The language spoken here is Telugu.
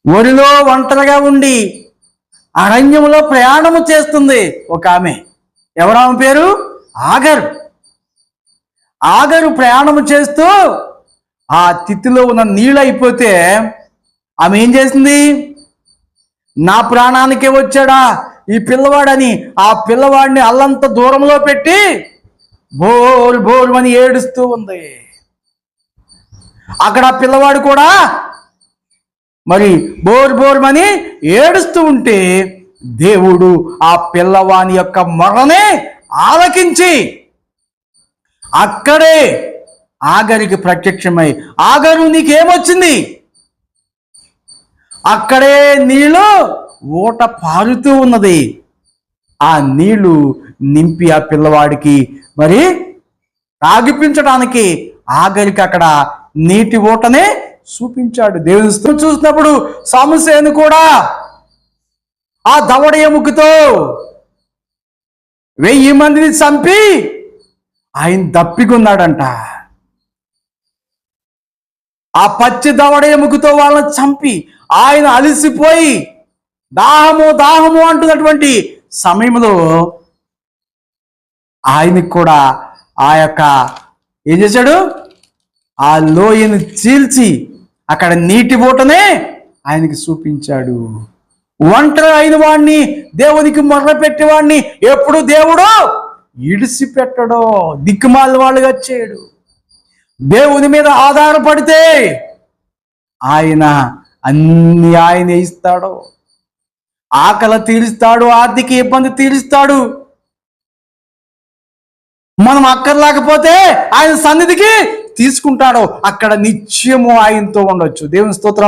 ఒడిలో ఒంటరిగా ఉండి అరణ్యంలో ప్రయాణము చేస్తుంది ఒక ఆమె. ఎవరామె పేరు? ఆగరు. ఆగరు ప్రయాణము చేస్తూ ఆ తిత్తిలో ఉన్న నీళ్ళు అయిపోతే ఆమె ఏం చేసింది? నా ప్రాణానికే వచ్చాడా ఈ పిల్లవాడని ఆ పిల్లవాడిని అల్లంత దూరంలో పెట్టి బోరు బోరు అని ఏడుస్తూ ఉంది. అక్కడ ఆ పిల్లవాడు కూడా మరి బోరు బోరుమని ఏడుస్తూ ఉంటే దేవుడు ఆ పిల్లవాని యొక్క మొరనే ఆలకించి అక్కడే ఆగరికి ప్రత్యక్షమై, ఆగరు నీకేమొచ్చింది? అక్కడే నీళ్లు ఊట పారుతూ ఉన్నది. ఆ నీళ్లు నింపి ఆ పిల్లవాడికి మరి తాగిపించడానికి ఆగరికి అక్కడ నీటి ఊటనే చూపించాడు. దేవుని చూసినప్పుడు సాముసేను కూడా ఆ దవడ ఎముకతో 1000 మందిని చంపి ఆయన దప్పికొన్నాడంట. ఆ పచ్చి దవడ ఎముకతో వాళ్ళని చంపి ఆయన అలిసిపోయి దాహము దాహము అంటున్నటువంటి సమయంలో ఆయనకి కూడా ఆ యొక్క ఏం చేశాడు? ఆ లోయను చీల్చి అక్కడ నీటి ఊటనే ఆయనకి చూపించాడు. ఒంటరి అయిన వాడిని, దేవునికి మొర్ర పెట్టేవాడిని ఎప్పుడు దేవుడు ఇడిసిపెట్టడో, దిక్కుమాల వాళ్ళుగా చేయడు. దేవుని మీద ఆధారపడితే ఆయన అన్ని ఆయన ఇస్తాడు. ఆకలి తీరుస్తాడు, ఆర్థిక ఇబ్బంది తీరుస్తాడు. మనం అక్కర్లేకపోతే ఆయన సన్నిధికి తీసుకుంటాడు. అక్కడ నిత్యము ఆయనతో ఉండొచ్చు. దేవుని స్తోత్రం.